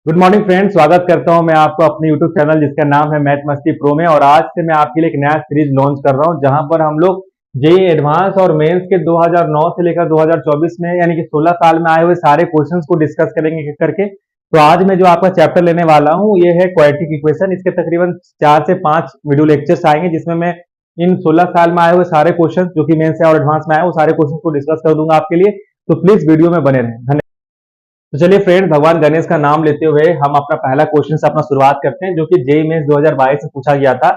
Good morning friends, स्वागत करता हूं मैं आपको अपने यूट्यूब चैनल जिसका नाम है मैथ मस्ती प्रो में। और आज से मैं आपके लिए एक नया सीरीज लॉन्च कर रहा हूं जहां पर हम लोग जेईई एडवांस और मेंस के 2009 से लेकर 2024 में यानी कि 16 साल में आए हुए सारे क्वेश्चंस को डिस्कस करेंगे एक एक करके। तो आज मैं जो आपका चैप्टर लेने वाला हूं ये है क्वाड्रेटिक इक्वेशन। इसके तकरीबन 4 से 5 वीडियो लेक्चर्स आएंगे जिसमें मैं इन 16 साल में आए हुए सारे क्वेश्चन जो कि मेंस और एडवांस में आए वो सारे क्वेश्चन को डिस्कस कर दूंगा आपके लिए। तो प्लीज वीडियो में बने रहें। धन्यवाद। तो चलिए फ्रेंड, भगवान गणेश का नाम लेते हुए हम अपना पहला क्वेश्चन से अपना शुरुआत करते हैं जो कि जेईई मेंस 2022 से पूछा गया था।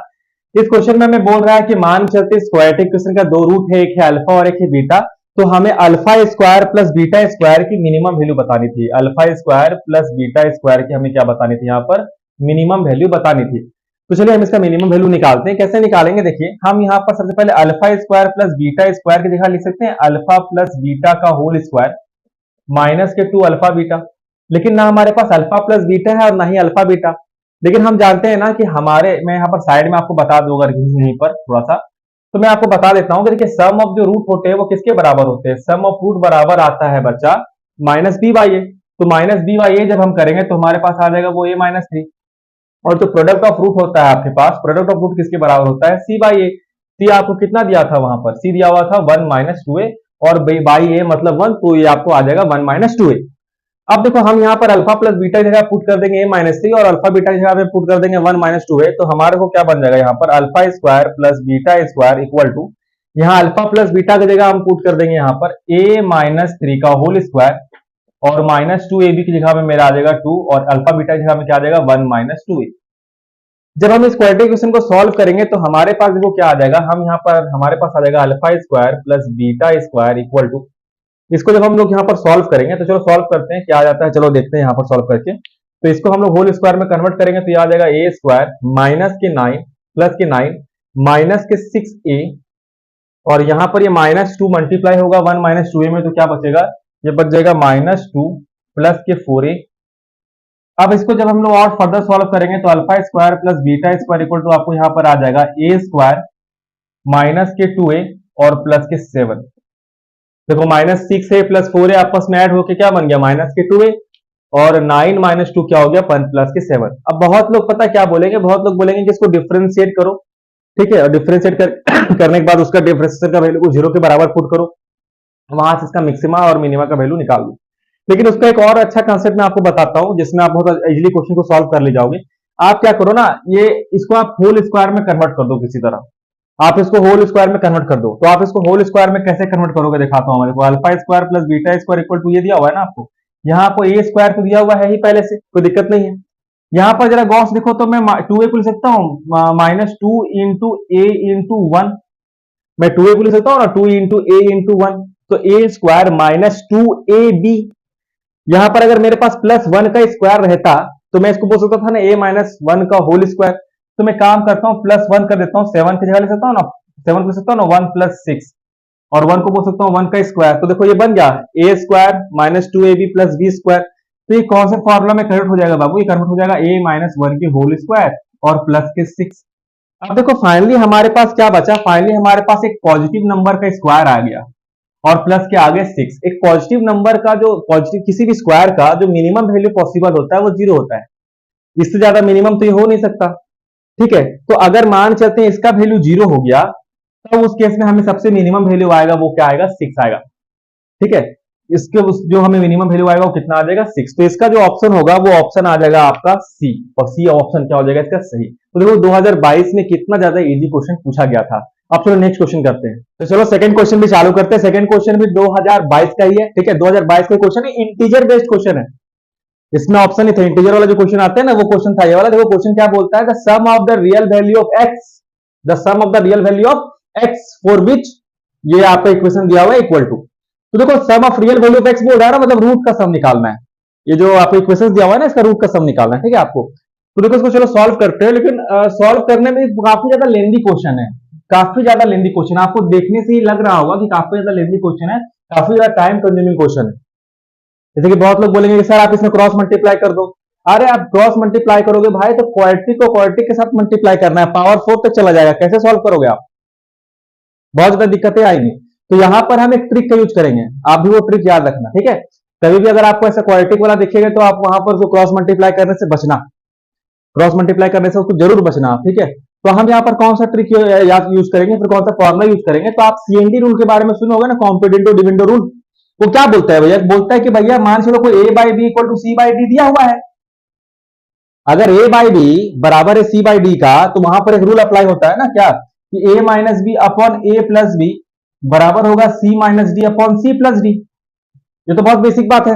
इस क्वेश्चन में हमें बोल रहा है कि मान चलते इस क्वाड्रेटिक इक्वेशन का दो रूट है, एक है अल्फा और एक है बीटा। तो हमें alpha square plus beta square की मिनिमम वैल्यू बतानी थी। Alpha square plus beta square की हमें क्या बतानी थी, यहाँ पर मिनिमम वैल्यू बतानी थी। तो चलिए हम इसका मिनिमम वैल्यू निकालते हैं। कैसे निकालेंगे, देखिए हम यहाँ पर सबसे पहले alpha square plus beta square की जगह लिख सकते हैं अल्फा प्लस बीटा का होल स्क्वायर माइनस के 2 अल्फा बीटा। लेकिन ना हमारे पास अल्फा प्लस बीटा है और ना ही अल्फा बीटा। लेकिन हम जानते हैं ना कि मैं यहाँ पर साइड में आपको बता दूंगा यहीं पर थोड़ा सा, तो मैं आपको बता देता हूँ कि देखिए सम ऑफ जो रूट होते हैं वो किसके बराबर होते हैं। सम ऑफ रूट बराबर आता है बच्चा माइनस बी बाई ए। तो माइनस बी बाई ए जब हम करेंगे तो हमारे पास आ जाएगा वो ए माइनस 3। और जो प्रोडक्ट ऑफ रूट होता है आपके पास, प्रोडक्ट ऑफ रूट किसके बराबर होता है, सी बाई ए। सी आपको कितना दिया था, वहां पर सी दिया हुआ था 1 माइनस 2a और बाई ए मतलब 1, तो ये आपको आ जाएगा 1 माइनस 2a। अब देखो हम यहाँ पर अल्फा प्लस बीटा की जगह पुट कर देंगे a माइनस 3 और अल्फा बीटा की जगह पे पुट कर देंगे 1 माइनस 2a। तो हमारे को क्या बन जाएगा, यहाँ पर alpha square plus beta square equal to, यहाँ अल्फा प्लस बीटा की जगह हम पुट कर देंगे यहाँ पर a माइनस 3 का होल स्क्वायर और माइनस 2ab की जगह में मेरा आ जाएगा 2 और अल्फा बीटा की जगह में क्या आ जाएगा 1 माइनस 2a। जब हम इस क्वाड्रेटिक इक्वेशन को सॉल्व करेंगे तो हमारे पास देखो क्या आ जाएगा, हम यहाँ पर हमारे पास आ जाएगा alpha square plus beta square equal to, इसको जब हम लोग यहाँ पर सॉल्व करेंगे तो चलो सॉल्व करते हैं क्या आ जाता है। चलो देखते हैं यहाँ पर सॉल्व करके। तो इसको हम लोग होल स्क्वायर में कन्वर्ट करेंगे तो ये आ जाएगा ए स्क्वायर माइनस के 9 प्लस के 9 माइनस के 6a और यहाँ पर ये माइनस 2 मल्टीप्लाई होगा 1 माइनस 2a में, तो क्या बचेगा, ये बच जाएगा माइनस 2 प्लस के 4a। अब इसको जब हम लोग और फर्दर सॉल्व करेंगे तो alpha square plus beta square equal to आपको यहाँ पर आ जाएगा ए स्क्वायर माइनस के 2a और प्लस के 7। देखो माइनस 6a प्लस 4a आपस में ऐड होके क्या बन गया माइनस के 2a और 9 माइनस 2 क्या हो गया 1 प्लस के 7। अब बहुत लोग पता क्या बोलेंगे, बहुत लोग बोलेंगे कि इसको डिफरेंशिएट करो, ठीक है, और डिफरेंशिएट करने के बाद उसका डिफरेंशिएटर का वैल्यू को 0 के बराबर पुट करो, वहां से इसका मैक्सिमा और मिनिमा का वैल्यू निकाल दो। लेकिन उसका एक और अच्छा कंसेप्ट मैं आपको बताता हूं जिसमें आप बहुत इजीली क्वेश्चन को सॉल्व कर ले जाओगे। आप क्या करो ना, ये इसको आप होल स्क्वायर में कन्वर्ट कर दो किसी तरह, आप इसको होल स्क्वायर में कन्वर्ट कर दो। तो आप इसको होल स्क्वायर में कैसे कन्वर्ट करोगे दिखाता हूं। हमारे को alpha square plus beta square equal to ये दिया हुआ है ना आपको, यहाँ आपको ए स्क्वायर तो दिया हुआ है ही पहले से, कोई दिक्कत नहीं है। यहाँ पर जरा गॉस देखो तो मैं 2a को लिख सकता हूँ माइनस 2 इंटू ए इंटू 1, मैं 2a को लिख सकता हूँ ना 2 इंटू ए इंटू 1, तो ए स्क्वायर माइनस 2ab। यहाँ पर अगर मेरे पास प्लस 1 का स्क्वायर रहता तो मैं इसको बोल सकता था ना a माइनस 1 का होल स्क्वायर। तो मैं काम करता हूँ प्लस 1 कर देता हूँ, 7 की जगह ले सकता हूँ ना, 7 को सकता हूँ ना 1 प्लस 6 और 1 को बोल सकता हूँ 1 का स्क्वायर। तो देखो ये बन गया a square minus 2ab plus b square. तो ये कौन से फॉर्मूला में कन्वर्ट हो जाएगा बाबू, ये कन्वर्ट हो जाएगा a माइनस 1 के होल स्क्वायर और प्लस के 6। अब देखो फाइनली हमारे पास क्या बचा, फाइनली हमारे पास एक पॉजिटिव नंबर का स्क्वायर आ गया और प्लस के आगे 6। एक पॉजिटिव नंबर का जो पॉजिटिव किसी भी स्क्वायर का जो मिनिमम वैल्यू पॉसिबल होता है वो 0 होता है, इससे ज्यादा मिनिमम तो ये हो नहीं सकता, ठीक है। तो अगर मान चलते हैं इसका वैल्यू 0 हो गया तो उस केस में हमें सबसे मिनिमम वैल्यू आएगा वो क्या आएगा 6 आएगा, ठीक है। इसके जो हमें मिनिमम वैल्यू आएगा वो कितना आ जाएगा 6। तो इसका जो ऑप्शन होगा वो ऑप्शन आ जाएगा आपका सी, और सी ऑप्शन क्या हो जाएगा इसका सही। तो देखो 2022 में कितना ज्यादा इजी क्वेश्चन पूछा गया था। अब चलो नेक्स्ट क्वेश्चन करते हैं। तो चलो सेकंड क्वेश्चन भी चालू करते हैं। सेकंड क्वेश्चन भी 2022 का ही है, ठीक है, 2022 का क्वेश्चन है, इंटीजर बेस्ड क्वेश्चन है। इसमें ऑप्शन नहीं था, इंटीजर वाला जो क्वेश्चन आते हैं ना वो क्वेश्चन था ये वाला। देखो क्वेश्चन क्या बोलता है, the sum of the real value of x, the sum of the real value of x for which, ये आपका इक्वेशन दिया हुआ है इक्वल टू। तो देखो sum of real value of x बोल रहा है ना, मतलब रूट का सम निकालना है। ये जो आपको इक्वेशन दिया हुआ है ना इसका रूट का सम निकालना है, ठीक है आपको। तो देखो इसको चलो सॉल्व करते हैं, लेकिन सॉल्व करने में काफी ज्यादा लेंदी क्वेश्चन है, काफी ज्यादा लेंदी क्वेश्चन। आपको देखने से ही लग रहा होगा कि काफी ज्यादा लेंदी क्वेश्चन है, काफी ज्यादा टाइम कंज्यूमिंग क्वेश्चन है। जैसे कि बहुत लोग बोलेंगे कि सर आप इसमें क्रॉस मल्टीप्लाई कर दो। अरे आप क्रॉस मल्टीप्लाई करोगे भाई तो क्वाड्रेटिक को क्वाड्रेटिक के साथ मल्टीप्लाई करना है, पावर 4 तक चला जाएगा, कैसे सॉल्व करोगे आप, बहुत ज्यादा दिक्कतें आएंगी। तो यहां पर हम एक ट्रिक का यूज करेंगे, आप भी वो ट्रिक याद रखना, ठीक है। कभी भी अगर आपको ऐसा क्वाड्रेटिक वाला दिखेगा तो आप वहां पर उसको क्रॉस मल्टीप्लाई करने से बचना, क्रॉस मल्टीप्लाई करने से उसको जरूर बचना आप, ठीक है। तो हम यहाँ पर कौन सा ट्रिक यूज करेंगे, फिर कौन सा फॉर्मुला यूज करेंगे, तो आप सीएनडी रूल के बारे में सुने होगा ना, कॉम्पिटेंटो डिविडेंडो रूल। वो क्या बोलता है भैया, बोलता है कि भैया मान चलो कोई a by b equal to c by d दिया हुआ है, अगर ए बाई बी बराबर है सी बाई डी का, तो वहां पर एक रूल अप्लाई होता है ना, क्या, कि a minus b upon a plus b बराबर होगा सी माइनस डी अपॉन सी प्लस डी। ये तो बहुत बेसिक बात है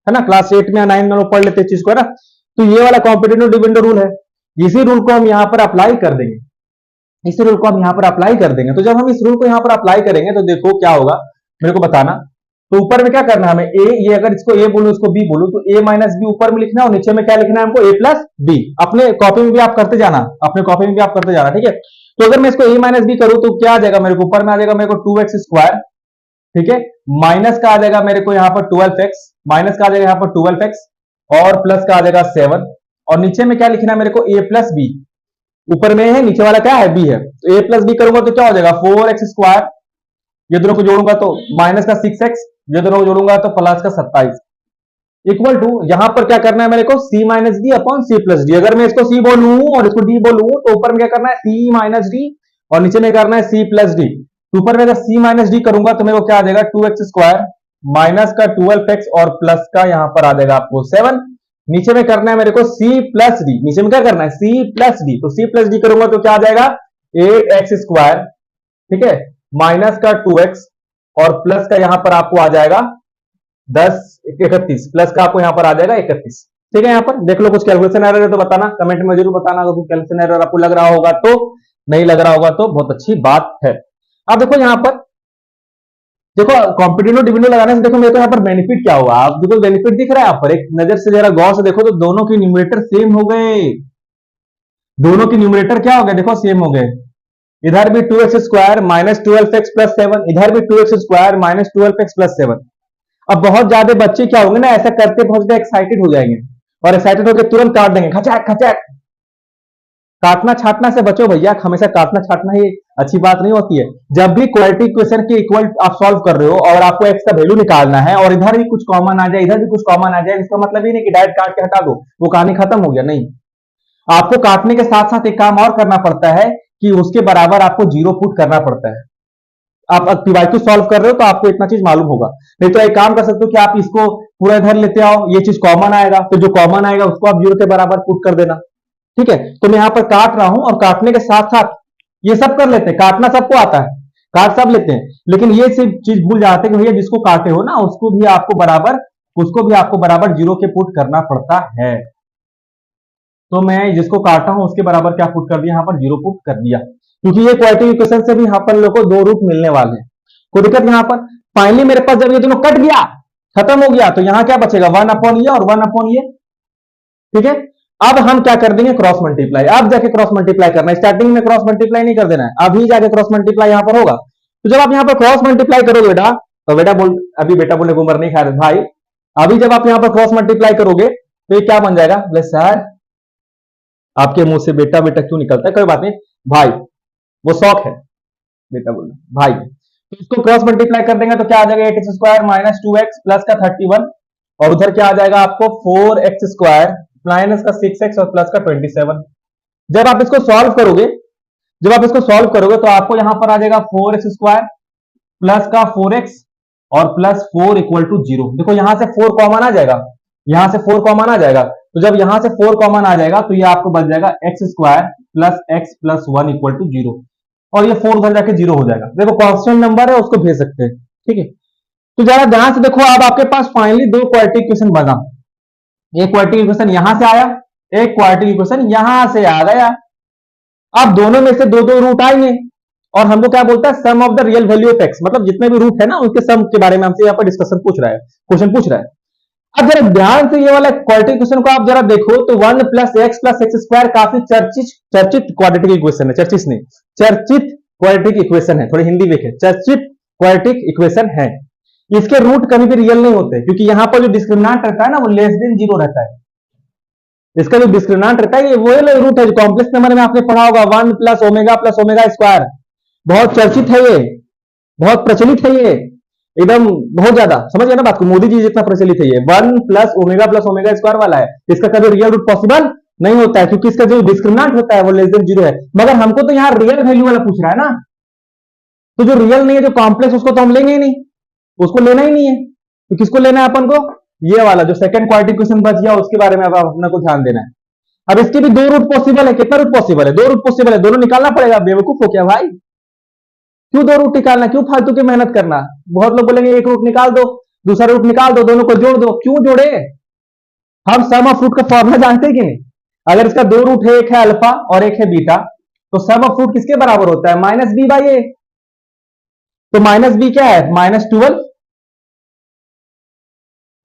ना, क्लास 8 में या 9 में पढ़ लेते चीज को, है ना। तो ये वाला कॉम्पिटेटिव डिविडेंड रूल है, इसी रूल को हम यहां पर अप्लाई कर देंगे, इसी रूल को हम यहां पर अप्लाई कर देंगे। तो जब हम इस रूल को यहां पर अप्लाई करेंगे तो देखो क्या होगा, मेरे को बताना। तो ऊपर में क्या करना है हमें, ए, ये अगर इसको ए बोलूं इसको बी बोलूं, तो ए माइनस बी ऊपर में लिखना है और नीचे में क्या लिखना है हमको, ए प्लस बी। अपने कॉपी में भी आप करते जाना, अपने कॉपी में भी आप करते जाना, ठीक है। तो अगर मैं इसको ए माइनस बी करूं तो क्या आ जाएगा मेरे को, ऊपर में आ जाएगा मेरे को 2x स्क्वायर, ठीक है, माइनस का आ जाएगा मेरे को यहाँ पर 12x, माइनस का आ जाएगा यहाँ पर 12x और प्लस का आ जाएगा 7, और नीचे में क्या लिखना है मेरे को, a प्लस बी। ऊपर में है, नीचे वाला क्या है, b है, तो a प्लस बी करूंगा तो क्या हो जाएगा 4x स्क्वायर, ये दोनों को जोड़ूंगा तो माइनस का 6x, ये दोनों को जोड़ूंगा तो प्लस का 27, इक्वल टू यहां पर क्या करना है मेरे को, c माइनस डी अपॉन सी प्लस डी। अगर मैं इसको c बोलूं और इसको d बोलूं तो ऊपर में क्या करना है, c माइनस डी और नीचे में करना है c प्लस डी। ऊपर में अगर c माइनस डी करूंगा तो मेरे को क्या आ जाएगा 2x स्क्वायर माइनस का 12x और प्लस का यहां पर आ जाएगा आपको 7। नीचे में करना है मेरे को c प्लस डी, नीचे में क्या करना है c प्लस डी, तो c प्लस डी करूंगा तो क्या आ जाएगा 8x स्क्वायर, ठीक है, माइनस का 2x और प्लस का यहां पर आपको आ जाएगा 31, प्लस का आपको यहां पर आ जाएगा 31, ठीक है। यहां पर देख लो कुछ कैलकुलेशन एरर है तो बताना, कमेंट में जरूर बताना अगर कुछ कैलकुलेशन एरर आपको लग रहा होगा तो, नहीं लग रहा होगा तो बहुत अच्छी बात है। अब देखो यहां पर, देखो कॉम्पिटेटिव डिविडेंड लगाने से देखो मेरे को यहाँ पर बेनिफिट क्या हुआ, आप देखो बेनिफिट दिख रहा है यहाँ पर, एक नजर से जरा गौर से देखो तो दोनों के न्यूमरेटर सेम हो गए, दोनों के न्यूमरेटर क्या हो गए, देखो सेम हो गए। इधर भी 2x square minus 12x plus 7, इधर भी 2x square minus 12x plus 7। अब बहुत ज्यादा बच्चे क्या होंगे ना, ऐसा करते बहुत एक्साइटेड हो जाएंगे और एक्साइटेड होकर तुरंत काट देंगे, खचाक खचाक। काटना छाटना से बचो भैया, हमेशा काटना छाटना ही अच्छी बात नहीं होती है। जब भी क्वाड्रेटिक इक्वेशन के इक्वल आप सॉल्व कर रहे हो और आपको x का वैल्यू निकालना है और इधर भी कुछ कॉमन आ जाए, इधर भी कुछ कॉमन आ जाए, इसका मतलब ये नहीं कि डायरेक्ट काट के हटा दो, वो कहानी खत्म हो गया, नहीं। आपको काटने के साथ साथ एक काम और करना पड़ता है कि उसके बराबर आपको जीरो पुट करना पड़ता है। आप पीवाईक्यू सॉल्व कर रहे हो तो आपको इतना चीज मालूम होगा, नहीं तो एक काम कर सकते हो कि आप इसको पूरा इधर लेते आओ, ये चीज कॉमन आएगा, फिर जो कॉमन आएगा उसको आप जीरो के बराबर पुट कर देना, ठीक है। तो मैं यहां पर काट रहा हूं और काटने के साथ साथ ये सब कर लेते हैं, काटना सबको आता है, काट सब लेते हैं, लेकिन ये सिर्फ चीज भूल जाते हैं कि भैया जिसको काटे हो ना उसको भी आपको बराबर जीरो के पुट करना पड़ता है। तो मैं जिसको काटा हूं उसके बराबर क्या पुट कर दिया, यहां पर जीरो पुट कर दिया, क्योंकि ये क्वाड्रेटिक इक्वेशन से भी यहां पर लोगों को दो रूट मिलने वाले हैं। कोई दिक्कत यहां पर, फाइनली मेरे पास जब ये दोनों कट गया, खत्म हो गया, तो यहां क्या बचेगा 1 अपॉन ये और 1 अपॉन ये, ठीक है। अब हम क्या कर देंगे, क्रॉस मल्टीप्लाई। अब जाके क्रॉस मल्टीप्लाई करना है, स्टार्टिंग में क्रॉस मल्टीप्लाई नहीं कर देना है, अभी जाके क्रॉस मल्टीप्लाई यहां पर होगा। तो जब आप यहां पर क्रॉस मल्टीप्लाई करोगे बेटा, तो बेटा बोल, अभी बेटा बोलने को उम्र नहीं खा रहे भाई, अभी जब आप यहां पर क्रॉस मल्टीप्लाई करोगे तो ये क्या बन जाएगा, बोले सर आपके मुंह से बेटा बेटा क्यों निकलता है, कोई बात नहीं भाई, वो शौक है बेटा बोलना भाई। तो इसको क्रॉस मल्टीप्लाई कर देंगे तो क्या आ जाएगा 8x square minus 2x plus का 31 और उधर क्या आ जाएगा आपको 4x स्क्वायर माइनस का 6x और प्लस का 27। जब आप इसको सॉल्व करोगे, तो आपको यहां पर आ जाएगा 4x स्क्वायर प्लस का 4x और प्लस 4 इक्वल टू 0। देखो यहां से 4 कॉमन आ जाएगा, यहां से 4 कॉमन आ जाएगा, तो जब यहां से 4 कॉमन आ जाएगा तो ये आपको बच जाएगा x square plus x plus 1 equal to 0 और ये 4 उधर जाके 0 हो जाएगा। देखो कांस्टेंट नंबर है उसको भेज सकते हैं, ठीक है। तो जरा ध्यान से देखो, अब आपके पास फाइनली दो क्वाड्रेटिक इक्वेशन बना, एक क्वाड्रेटिक इक्वेशन यहां से आया, एक क्वाड्रेटिक इक्वेशन यहां से आ गया। अब दोनों में से दो दो रूट आएंगे और हमको क्या बोलता है, sum of the real value of x, मतलब जितने भी रूट है ना उनके सम के बारे में हमसे यहाँ पर डिस्कशन पूछ रहा है, क्वेश्चन पूछ रहा है। अब जरा ध्यान से ये वाला क्वाड्रेटिक इक्वेशन को आप जरा देखो तो 1 प्लस एक्स स्क्वायर काफी चर्चित क्वाड्रेटिक इक्वेशन है, चर्चित क्वाड्रेटिक इक्वेशन है, थोड़ी हिंदी देखें, चर्चित क्वाड्रेटिक इक्वेशन है। इसके रूट कभी भी रियल नहीं होते, क्योंकि यहां पर जो डिस्क्रिमिनेंट रहता है ना वो लेस देन 0 रहता है। इसका जो डिस्क्रिमिनेंट रहता है ये वही रूट है जो कॉम्प्लेक्स नंबर में आपने पढ़ा होगा, 1 प्लस ओमेगा स्क्वायर, बहुत चर्चित है ये, बहुत प्रचलित है ये। एकदम बहुत ज्यादा, समझ गए ना बात को, मोदी जी जितना प्रचलित है ये 1 प्लस ओमेगा स्क्वायर वाला है, इसका कभी रियल रूट पॉसिबल नहीं होता है, क्योंकि इसका जो डिस्क्रिमिनेंट होता है वो लेस देन 0 है। मगर हमको तो यहाँ रियल वैल्यू वाला पूछ रहा है ना, तो जो रियल नहीं है, जो कॉम्प्लेक्स, उसको तो हम लेंगे ही नहीं, उसको लेना ही नहीं है। तो किसको लेना है अपन को? ये वाला जो सेकंड क्वाड्रेटिक इक्वेशन बच गया, उसके बारे में अब अपने को ध्यान देना है। अब इसके भी दो रूट पॉसिबल है, कितना रूट पॉसिबल है? दो रूट पॉसिबल है, दोनों निकालना पड़ेगा। बेवकूफ हो क्या भाई, क्यों दो रूट निकालना, क्यों फालतू की मेहनत करना? बहुत लोग बोलेंगे एक रूट निकाल दो, दूसरा रूट निकाल दो, दोनों को जोड़ दो। क्यों जोड़े? हम सम ऑफ रूट का फॉर्मूला जानते हैं कि नहीं? अगर इसका दो रूट है, एक है अल्फा और एक है बीटा, तो सम ऑफ रूट किसके बराबर होता है? माइनस बी बाई ए। तो माइनस बी क्या है? -12।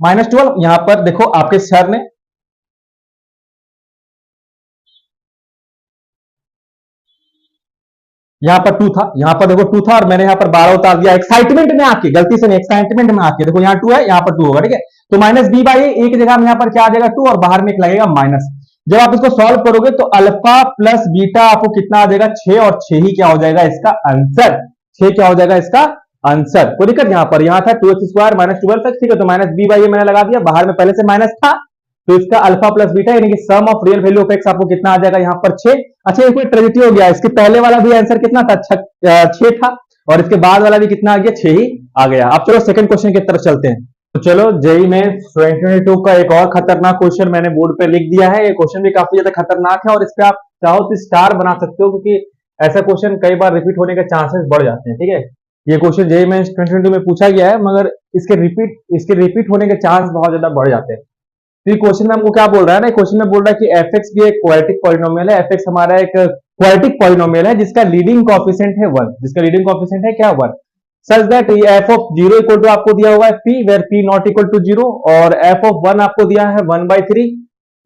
-12 यहां पर देखो आपके सर ने, यहां पर 2 था, यहां पर देखो 2 था और मैंने यहां पर 12 उतार दिया एक्साइटमेंट में आके, गलती से नहीं, एक्साइटमेंट में आके। देखो यहां 2 है, यहां पर 2 होगा, ठीक है। तो माइनस बी बाई एक जगह में यहां पर क्या आ जाएगा? 2 और बाहर में एक लगेगा माइनस। जब आप इसको सॉल्व करोगे तो अल्फा प्लस बीटा आपको कितना आ जाएगा? 6, और 6 ही क्या हो जाएगा इसका आंसर? 6 क्या हो जाएगा इसका आंसर? कोई दिक्कत? यहां पर यहां था 2x स्क्वायर -12 तक, ठीक है। तो माइनस बी बाई मैंने लगा दिया, बाहर में पहले से माइनस था, तो इसका अल्फा प्लस बीटा यानी कि sum of real value of x आपको कितना आ जाएगा? यहाँ पर 6। अच्छा एक ट्रेजेडी हो गया, इसके पहले वाला भी आंसर कितना था? 6 था, और इसके बाद वाला भी कितना आ गया? 6 ही आ गया। अब चलो सेकंड क्वेश्चन की तरफ चलते हैं। तो चलो जेई में 2022 का एक और खतरनाक क्वेश्चन मैंने बोर्ड पे लिख दिया है। ये क्वेश्चन भी काफी ज्यादा खतरनाक है, और इस पे आप चाहो तो स्टार बना सकते हो, क्योंकि ऐसा क्वेश्चन कई बार रिपीट होने के चांसेस बढ़ जाते हैं, ठीक है। ये क्वेश्चन जेई में 2022 में पूछा गया है, मगर इसके रिपीट होने के चांस बहुत ज्यादा बढ़ जाते हैं। तो क्वेश्चन में हमको क्या बोल रहा है ना, क्वेश्चन में बोल रहा है कि एफ एक्स भी एक क्वाड्रेटिक पॉलिनोमियल है। एफ एक्स हमारा एक क्वाड्रेटिक पॉलिनोमियल है जिसका लीडिंग कोएफिशिएंट है 1, जिसका लीडिंग कोएफिशिएंट है क्या? 1। Such that f of 0 equal to आपको दिया हुआ है p, where p not equal to 0, और एफ ऑफ 1 आपको दिया है 1/3।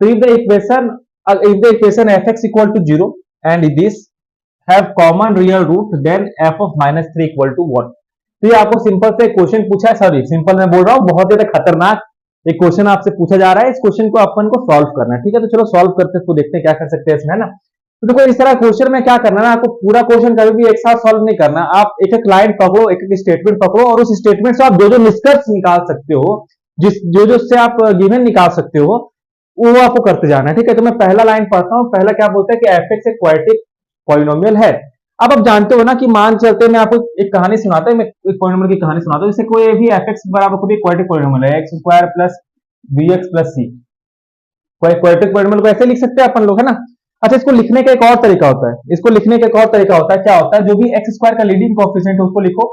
तो if the equation f x equal to 0 and this have common real root, then f of -3 equal to 1। तो ये आपको सिंपल से क्वेश्चन पूछा है, सॉरी सिंपल मैं बोल रहा हूँ, बहुत ज्यादा खतरनाक एक क्वेश्चन आपसे पूछा जा रहा है। इस क्वेश्चन को अपन को सॉल्व करना है, ठीक है। तो चलो सॉल्व करते हैं, इसको देखते हैं क्या कर सकते हैं इसमें, है ना। तो देखो इस तरह क्वेश्चन में क्या करना है ना, आपको पूरा क्वेश्चन कभी भी एक साथ सॉल्व नहीं करना। आप एक एक लाइन पकड़ो, एक एक स्टेटमेंट पकड़ो, और उस स्टेटमेंट से आप जो जो निष्कर्ष निकाल सकते हो, जो जो से आप गिवन निकाल सकते हो, वो आपको करते जाना है, ठीक है। तो मैं पहला लाइन पढ़ता हूँ। पहला क्या बोलता है कि एफ एक्स एक क्वाड्रेटिक पॉलिनोमियल है। अब आप जानते हो ना कि मान चलते मैं आपको एक कहानी सुनाता हूँ, मैं एक पॉलिनोमियल की कहानी सुनाता हूँ। जैसे कोई भी एफ एक्स बराबर कोई क्वाड्रेटिक पॉलिनोमियल है, x square plus b x plus c, कोई क्वाड्रेटिक पॉलिनोमियल को ऐसे लिख सकते हैं अपन लोग, है ना। अच्छा इसको लिखने का एक और तरीका होता है, इसको लिखने का एक और तरीका होता है। क्या होता है? जो भी एक्स स्क्वायर का लीडिंग कोएफिशिएंट है उसको लिखो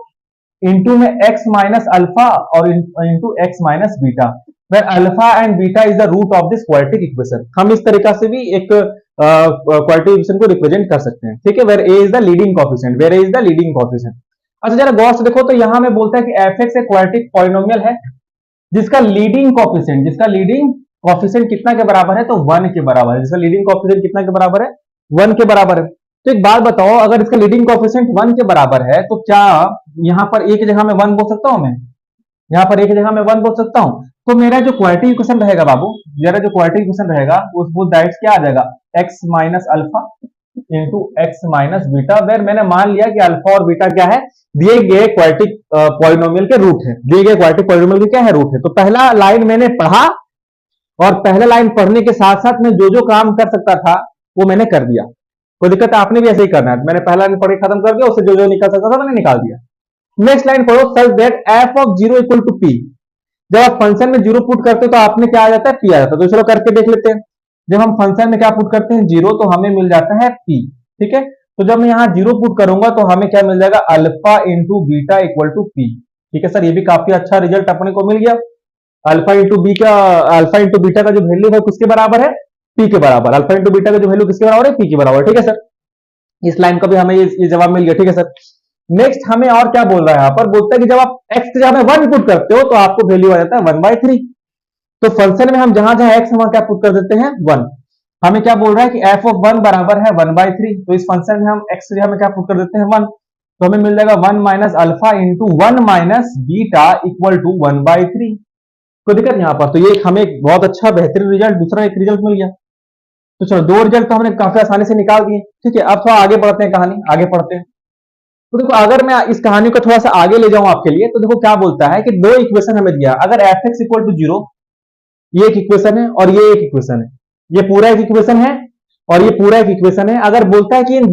इनटू में एक्स माइनस अल्फा और into x minus beta, where alpha and beta is the root of this quadratic equation. हम इस तरीका से भी एक क्वाड्रेटिक इक्वेशन को रिप्रेजेंट कर सकते हैं, ठीक है। Where A is the leading coefficient, where A is the leading coefficient. अच्छा जरा गौर से देखो, तो यहां में बोलता है कि एफ एक्स एक क्वाड्रेटिक पॉलिनोमियल है जिसका लीडिंग कोएफिशिएंट कितना के बराबर है? तो 1 के बराबर है। जिसका लीडिंग कोएफिशिएंट कितना के बराबर है? 1 के बराबर है। तो एक बात बताओ, अगर इसका लीडिंग कोएफिशिएंट 1 के बराबर है, तो क्या यहां पर एक जगह में 1 बोल सकता हूं मैं? यहां पर एक जगह में 1 बोल सकता हूं। तो मेरा जो क्वाड्रेटिक इक्वेशन रहेगा बाबू, मेरा जो क्वाड्रेटिक इक्वेशन रहेगा वो दैट्स क्या आ जाएगा? x minus alpha into x minus beta, where मैंने मान लिया कि अल्फा और बीटा क्या है? दिए गए क्वाड्रेटिक पॉलिनोमियल के रूट है, दिए गए क्वाड्रेटिक पॉलिनोमियल के क्या है? रूट है। तो पहला लाइन मैंने पढ़ा, और पहला लाइन पढ़ने के साथ साथ मैं जो जो काम कर सकता था वो मैंने कर दिया। कोई दिक्कत? आपने भी ऐसे ही करना है। मैंने पहला लाइन पढ़ के खत्म कर दिया, उससे जो जो निकल सकता था मैंने निकाल दिया। नेक्स्ट लाइन पढ़ो, such that f of 0 equal to P. जब आप फंक्शन में 0 पुट करते हो तो आपने क्या आ जाता है? पी आ जाता है। तो चलो करके देख लेते हैं। जब हम फंक्शन में क्या पुट करते हैं? 0, तो हमें मिल जाता है पी, ठीक है। तो जब मैं यहाँ 0 पुट करूंगा तो हमें क्या मिल जाएगा? Alpha into beta equal to P, ठीक है सर। ये भी काफी अच्छा रिजल्ट अपने को मिल गया। अल्फा इंटू बीटा का जो वैल्यू है किसके बराबर है? पी के बराबर। अल्फा इंटू बीटा का जो वैल्यू किसके बराबर है? पी के बराबर, ठीक है सर। इस लाइन का भी हमें ये जवाब मिल गया, ठीक है सर। नेक्स्ट हमें और क्या बोल रहा है यहाँ पर? बोलता है कि जब आप x की जगह में 1 पुट करते हो तो आपको वैल्यू आ जाता है 1/3। तो फंक्शन में हम जहां जहां x वहां क्या पुट कर देते हैं? 1। हमें क्या बोल रहा है कि f ऑफ 1 बराबर है 1/3। तो इस फंक्शन में हम x की जगह में क्या पुट कर देते हैं? 1। तो हमें मिल जाएगा 1 minus alpha into 1 minus beta equal to 1/3। कोई दिक्कत यहाँ पर? तो ये हमें एक बहुत अच्छा बेहतरीन रिजल्ट, दूसरा एक रिजल्ट मिल गया। तो चलो 2 रिजल्ट तो हमने काफी आसानी से निकाल दिए, ठीक है। अब थोड़ा आगे बढ़ते हैं, कहानी आगे पढ़ते हैं। तो देखो अगर मैं इस कहानी को थोड़ा सा आगे ले जाऊं आपके लिए, तो देखो क्या बोलता है कि दो इक्वेशन हमें दिया, अगर f x equal to zero, ये एक इक्वेशन है और ये एक इक्वेशन है, ये पूरा एक इक्वेशन है और ये पूरा एक इक्वेशन है। अगर बोलता है कि इन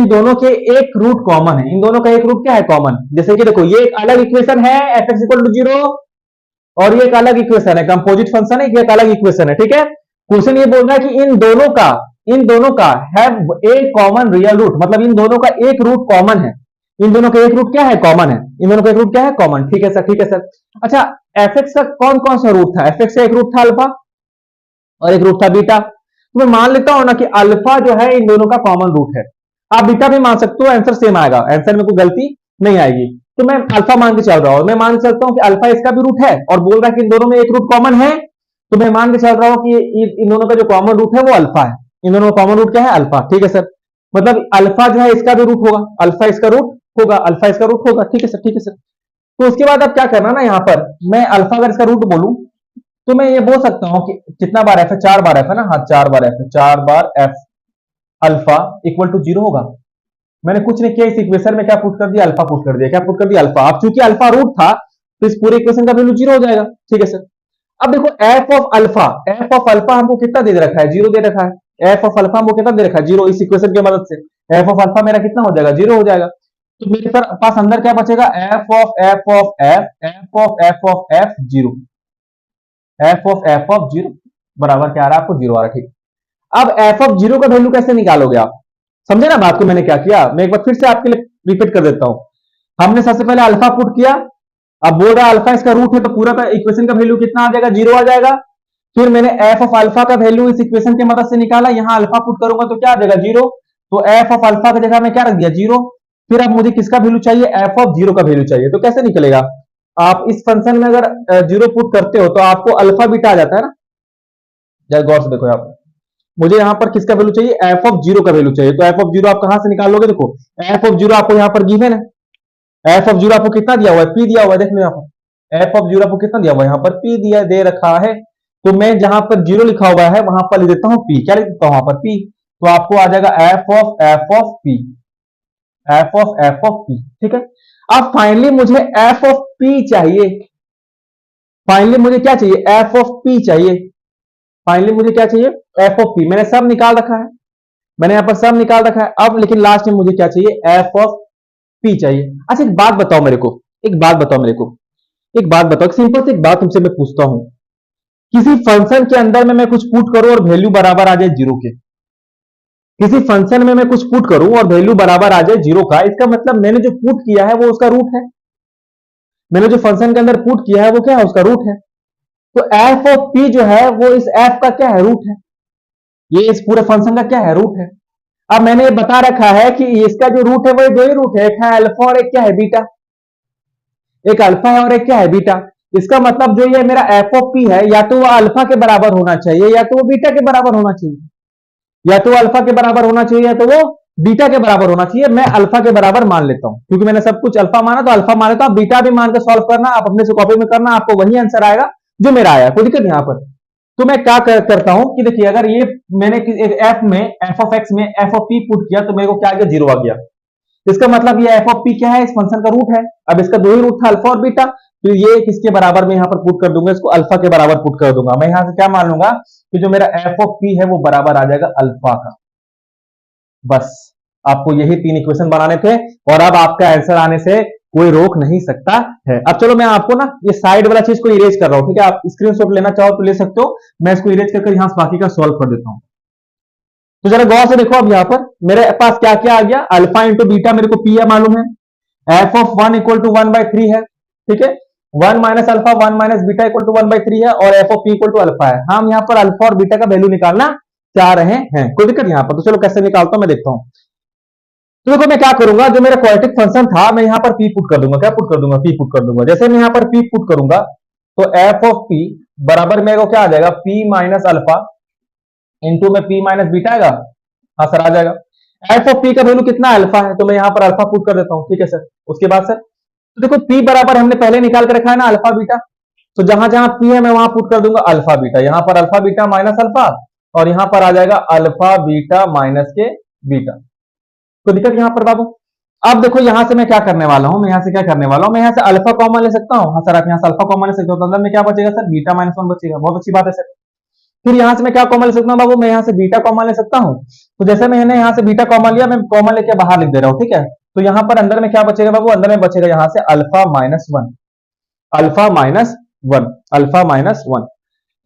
दोनों के एक रूट कॉमन है, इन दोनों का एक रूट क्या है, कॉमन। जैसे कि देखो ये एक अलग इक्वेशन है f x equal to zero, और ये एक अलग इक्वेशन है, कंपोजिट फंक्शन है, ये एक अलग इक्वेशन है, ठीक है। क्वेश्चन ये बोल रहा है कि इन दोनों का have a common real root, मतलब इन दोनों का एक रूट कॉमन है, इन दोनों का एक रूट क्या है, कॉमन है, इन दोनों का एक रूट क्या है, कॉमन। ठीक है सर, ठीक है सर। अच्छा, एफ एक्स का कौन कौन सा रूट था, एफ एक्स का एक रूट था अल्फा और एक रूट था बीटा। तो मैं मान लेता हूं ना कि अल्फा जो है इन दोनों का कॉमन रूट है, आप बीटा भी मान सकते हो, आंसर सेम आएगा, आंसर में कोई गलती नहीं आएगी। तो मैं अल्फा मान के चल रहा हूं, मैं मान के चलता हूं कि अल्फा इसका भी रूट है और बोल रहा है कि इन दोनों में एक रूट कॉमन है, तो मैं मान के चल रहा हूं कि इन दोनों का जो कॉमन रूट है वो अल्फा है, इन दोनों का कॉमन रूट क्या है, अल्फा। ठीक है सर, मतलब अल्फा जो है इसका भी रूट होगा, अल्फा इसका रूट होगा, अल्फा इसका रूट होगा। ठीक है सर, ठीक है सर। तो उसके बाद अब क्या करना ना, यहां पर मैं अल्फा अगर इसका रूट बोलूं तो मैं ये बोल सकता हूं कि कितना बार एफ है, 4 बार एफ है ना, हाँ 4 बार एफ है, 4 बार f alpha equal to zero होगा। मैंने कुछ नहीं किया, इस इक्वेशन में क्या पुट कर दिया, अल्फा पुट कर दिया, क्या पुट कर दिया, अल्फा। अब चूंकि अल्फा रूट था तो इस पूरे इक्वेशन का वैल्यू जीरो हो जाएगा। ठीक है सर। अब देखो एफ ऑफ अल्फा हमको कितना दे रखा है, जीरो दे रखा है। एफ ऑफ अल्फा हमको कितना दे रखा है, जीरो। इस इक्वेशन की मदद से एफ ऑफ अल्फा मेरा कितना हो जाएगा, जीरो हो जाएगा। तो मेरे पास अंदर क्या बचेगा, F of F zero, F of zero बराबर क्या आ रहा है आपको, जीरो आ रहा है। ठीक। अब एफ ऑफ जीरो का वैल्यू कैसे निकालोगे आप, समझे ना बात को। मैंने क्या किया, मैं एक बार फिर से आपके लिए रिपीट कर देता हूं। हमने सबसे पहले अल्फा पुट किया, अब बोल रहा है अल्फा इसका रूट है, तो पूरा का इक्वेशन का वैल्यू कितना आ जाएगा, जीरो आ जाएगा। फिर मैंने एफ ऑफ अल्फा का वैल्यू इस इक्वेशन की मदद से निकाला, यहां अल्फा पुट करूंगा तो क्या आ जाएगा, जीरो। तो एफ ऑफ अल्फा की जगह में क्या रख दिया, जीरो। फिर अब मुझे किसका वैल्यू चाहिए, एफ ऑफ जीरो का वैल्यू चाहिए। तो कैसे निकलेगा, आप इस फंक्शन में अगर जीरो पुट करते हो तो आपको अल्फा बीटा आ जाता है ना। जरा गौर से देखो आप, मुझे यहां पर किसका वैल्यू चाहिए, एफ ऑफ जीरो का वैल्यू चाहिए। तो एफ ऑफ जीरो आप कहां से निकाल लोगे, देखो एफ ऑफ जीरो आपको यहां पर गिवन है, एफ ऑफ जीरो आपको कितना दिया हुआ है, पी दिया हुआ है, देख लो यहां पर एफ ऑफ जीरो आपको कितना दिया हुआ है, यहां पर पी दिया दे रखा है। तो मैं जहां पर जीरो लिखा हुआ है वहां पर लिख देता हूं पी, क्या लिख देता हूं वहां पर पी। तो आपको आ जाएगा F of P, F of P. ठीक है। अब फाइनली मुझे एफ ऑफ पी चाहिए, फाइनली मुझे क्या चाहिए, एफ ऑफ पी चाहिए। फाइनली मुझे क्या चाहिए, एफ ऑफ पी। मैंने सब निकाल रखा है, मैंने यहां पर सब निकाल रखा है। अब लेकिन लास्ट में मुझे क्या चाहिए, एफ ऑफ पी चाहिए। अच्छा एक बात बताओ मेरे को, एक बात बताओ मेरे को, एक बात बताओ, सिंपल से एक बात तुमसे मैं पूछता हूं, किसी फंक्शन के अंदर में मैं कुछ पुट करूं और वैल्यू बराबर आ जाए जीरो के, किसी फंक्शन में मैं कुछ पुट करूं और वैल्यू बराबर आ जाए जीरो का, इसका मतलब मैंने जो पुट किया है वो उसका रूट है, मैंने जो फंक्शन के अंदर पुट किया है वो क्या है, उसका रूट है। तो एफ ऑफ पी जो है वो इस एफ का क्या है, रूट है, ये इस पूरे फंक्शन का क्या है, रूट है। अब मैंने ये बता रखा है कि इसका जो रूट है वो दो ही रूट है, एक है अल्फा और एक क्या है, बीटा। एक अल्फा है और एक क्या है, बीटा। इसका मतलब जो ये मेरा एफ ऑफ पी है, या तो वो अल्फा के बराबर होना चाहिए या तो वो बीटा के बराबर होना चाहिए, या तो अल्फा के बराबर होना चाहिए या तो वो बीटा के बराबर होना चाहिए। मैं अल्फा के बराबर मान लेता हूं, क्योंकि मैंने सब कुछ अल्फा माना तो अल्फा मान लेता हूं। बीटा भी मान के सॉल्व करना, आप अपने से कॉपी में करना, आपको वही आंसर आएगा जो मेरा आया, कोई दिक्कत यहां पर। तो मैं क्या करता हूं कि देखिए, अगर ये मैंने एफ में एफ ऑफ एक्स में एफ ऑफ पी पुट किया तो मेरे को क्या आ गया, जीरो आ गया। इसका मतलब ये एफ ऑफ पी क्या है, इस फंक्शन का रूट है। अब इसका दो ही रूट था, अल्फा और बीटा, तो ये किसके बराबर में यहां पर पुट कर दूंगा, इसको अल्फा के बराबर पुट कर दूंगा। मैं यहां से क्या मान लूंगा कि जो मेरा एफ ऑफ पी है वो बराबर आ जाएगा अल्फा का। बस आपको यही तीन इक्वेशन बनाने थे और अब आपका आंसर आने से कोई रोक नहीं सकता है। अब चलो मैं आपको ना ये साइड वाला चीज को इरेज कर रहा हूं, ठीक है। आप स्क्रीनशॉट लेना चाहो तो ले सकते हो, मैं इसको इरेज करके यहां बाकी का सॉल्व कर देता हूं। तो जरा गौर से देखो, अब यहां पर मेरे पास क्या क्या आ गया, अल्फा इंटू बीटा मेरे को पी है मालूम है, f of one equal to 1/3 है, ठीक है। 1 minus alpha 1 minus beta equal to 1/3 है और f of P equal to alpha है। हम यहां पर अल्फा और बीटा का वैल्यू निकालना चाह रहे हैं, कोई दिक्कत यहां पर। तो चलो कैसे निकालता हूं मैं देखता हूं। तो देखो मैं क्या करूंगा, जो मेरा क्वाड्रेटिक फंक्शन था मैं यहां पर पी पुट कर दूंगा, क्या पुट कर दूंगा, पी पुट कर दूंगा। जैसे मैं यहां पर पी पुट करूंगा तो एफ ऑफ पी बराबर मेरे को क्या आ जाएगा, पी माइनस अल्फा इंटू में पी माइनस बीटा आएगा, हाँ सर आ जाएगा। एफ ऑफ पी का वैल्यू कितना अल्फा है, तो मैं यहां पर अल्फा पुट कर देता हूं, ठीक है सर। उसके बाद सर तो देखो पी बराबर हमने पहले निकाल के रखा है ना अल्फा बीटा, तो जहां जहां पी है मैं वहां पुट कर दूंगा अल्फा बीटा। यहां पर अल्फा बीटा माइनस अल्फा और यहां पर आ जाएगा अल्फा बीटा माइनस के बीटा, कोई दिक्कत यहां पर बाबू। अब देखो यहां से मैं क्या करने वाला हूं, मैं यहां से क्या करने वाला हूं, मैं यहां से अल्फा कॉमन ले सकता हूं। हाँ सर, आप यहां से अल्फा कॉमन ले सकते हो, तो अंदर में क्या बचेगा सर, बीटा माइनस वन बचेगा। बहुत अच्छी बात है सर। फिर यहां से मैं क्या कॉमन ले सकता हूँ बाबू, मैं यहां से बीटा कॉमन ले सकता हूँ। तो जैसे मैंने यहां से बीटा कॉमन लिया, मैं कॉमन लेके बाहर लिख दे रहा हूँ, ठीक है। तो यहां पर अंदर में क्या बचेगा बाबू, अंदर में बचेगा यहां से alpha minus one, alpha minus one, alpha minus one,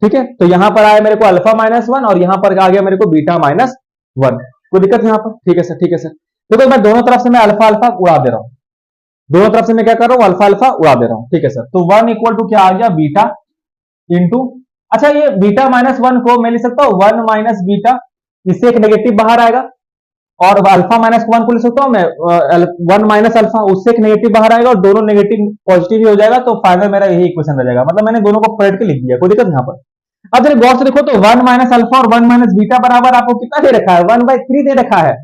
ठीक है। तो यहां पर आया मेरे को अल्फा माइनस वन, और यहां पर आ गया मेरे को बीटा माइनस वन। कोई दिक्कत यहां पर, ठीक है सर, ठीक है सर। देखो मैं दोनों तरफ से मैं अल्फा अल्फा उड़ा दे रहा हूं, दोनों तरफ से मैं क्या कर रहा हूं, अल्फा अल्फा उड़ा दे रहा हूं, ठीक है सर। तो वन इक्वल टू क्या आ गया, बीटा इंटू, अच्छा ये बीटा माइनस वन को मैं ले सकता हूं वन माइनस बीटा, इससे एक नेगेटिव बाहर आएगा, और अल्फा माइनस वन को ले सकता हूं मैं वन माइनस अल्फा, उससे एक नेगेटिव बाहर आएगा, और दोनों नेगेटिव पॉजिटिव ही हो जाएगा, तो फाइनल मेरा यही इक्वेशन रह जाएगा। मतलब मैंने दोनों को पलट के लिख दिया, कोई दिक्कत यहां पर। अब जरा गौर से देखो तो वन माइनस अल्फा और वन माइनस बीटा बराबर आपको कितना दे रखा है, वन बाई थ्री दे रखा है।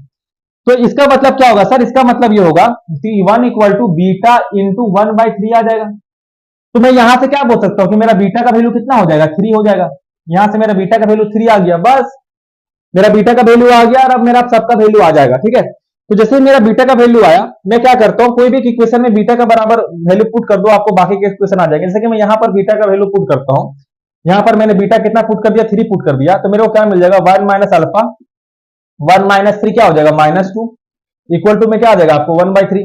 तो इसका मतलब क्या होगा सर, इसका मतलब ये होगा कि one equal to beta into one by three आ जाएगा। तो मैं यहां से क्या बोल सकता हूं कि मेरा बीटा का वैल्यू कितना हो जाएगा, थ्री हो जाएगा। यहां से मेरा बीटा का वैल्यू थ्री आ गया, बस मेरा बीटा का वैल्यू आ गया, और अब मेरा सबका वैल्यू आ जाएगा, ठीक है। तो जैसे मेरा बीटा का वैल्यू आया, मैं क्या करता हूं, कोई भी इक्वेशन में बीटा का बराबर वैल्यू पुट कर दो, आपको बाकी के इक्वेशन आ जाएंगे। जैसे कि मैं यहां पर बीटा का वैल्यू पुट करता हूं, यहां पर मैंने बीटा कितना पुट कर दिया, थ्री पुट कर दिया, तो मेरे को क्या मिल जाएगा, one minus alpha, one minus three क्या हो जाएगा, माइनस टू, इक्वल टू में क्या आ जाएगा आपको, वन बाई थ्री।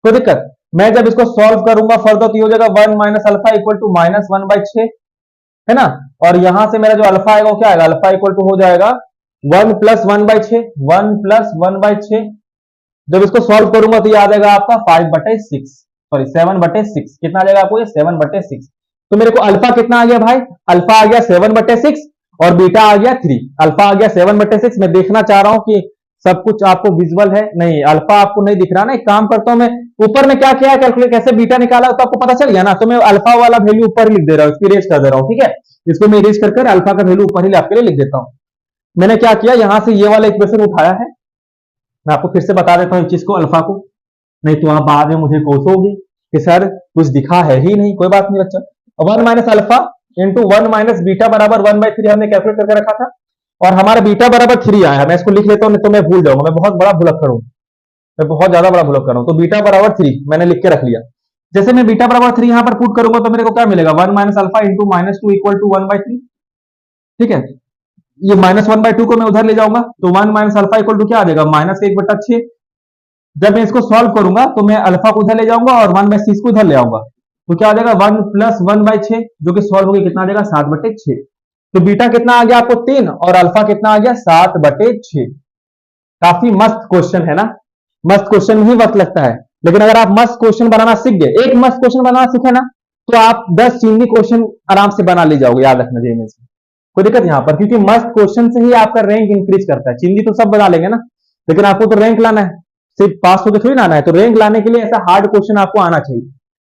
कोई दिक्कत, मैं जब इसको सॉल्व करूंगा फर्दर तो ये हो जाएगा one minus alpha equal to minus one by छह, है ना। और यहां से मेरा जो अल्फा आएगा वो क्या आएगा, अल्फा इक्वल टू हो जाएगा वन प्लस वन बाई छह, वन प्लस वन बाई छह। जब इसको सॉल्व करूंगा तो ये आ जाएगा आपका फाइव बटे सिक्स, सॉरी सेवन बटे सिक्स। कितना आ जाएगा आपको, ये सेवन बटे सिक्स। तो मेरे को अल्फा कितना आ गया भाई, अल्फा आ गया सेवन बटे सिक्स, और बीटा आ गया थ्री। अल्फा आ गया सेवन बटे सिक्स। मैं देखना चाह रहा हूं कि सब कुछ आपको विजुअल है, नहीं अल्फा आपको नहीं दिख रहा ना। एक काम करता हूं मैं, ऊपर में क्या किया है कैलकुलेट, कैसे बीटा निकाला तो आपको पता चल गया ना। तो मैं अल्फा वाला वैल्यू ऊपर ही लिख दे रहा हूं, इसको इरेज कर दे रहा हूं, ठीक है। इसको मैं इरेज करके अल्फा का वैल्यू ऊपर ही आपके लिए लिख देता हूं। मैंने क्या किया, यहां से ये वाला इक्वेशन उठाया है, मैं आपको फिर से बता देता हूं इस चीज को, अल्फा को, नहीं तो आप बाद में मुझे कोसोगे कि सर कुछ दिखा है ही नहीं। कोई बात नहीं बच्चा, one minus alpha into one minus beta बराबर वन बाई थ्री हमने कैलकुलेट करके रखा था, और हमारा बीटा बराबर थ्री आया है। मैं इसको लिख लेता हूं, नहीं तो मैं भूल जाऊंगा, मैं बहुत बड़ा भुलक्कड़ हूं, मैं बहुत ज्यादा बड़ा भुलक्कड़ हूं। तो बीटा बराबर थ्री मैंने लिख के रख लिया। जैसे मैं बीटा बराबर थ्री यहां पर पुट करूंगा तो मेरे को क्या मिलेगा, one minus alpha into minus two equal to one by three, ठीक है। ये माइनस वन बाई टू को मैं उधर ले जाऊंगा, तो one minus alpha equal to क्या आ जाएगा, माइनस एक बटा छह। जब मैं इसको सॉल्व करूंगा तो मैं अल्फा को उधर ले जाऊंगा और वन बाई सिक्स को इधर ले आऊंगा, तो क्या आ जाएगा वन प्लस वन बाई छह, जो कि सॉल्व होगी कितना आ जाएगा, सात बटे छह। तो बीटा कितना आ गया आपको तीन, और अल्फा कितना आ गया, सात बटे छह। काफी मस्त क्वेश्चन है ना, मस्त क्वेश्चन में ही वक्त लगता है, लेकिन अगर आप मस्त क्वेश्चन बनाना सीख गए, एक मस्त क्वेश्चन बनाना सीखे ना, तो आप 10 चिन्नी क्वेश्चन आराम से बना ले जाओगे, याद रखना चाहिए से। कोई दिक्कत यहां पर, क्योंकि मस्त क्वेश्चन से ही आपका रैंक इंक्रीज करता है। चिन्नी तो सब बना लेंगे ना, लेकिन आपको तो रैंक लाना है, सिर्फ पास होकर थोड़ी ना आना है। तो रैंक लाने के लिए ऐसा हार्ड क्वेश्चन आपको आना चाहिए।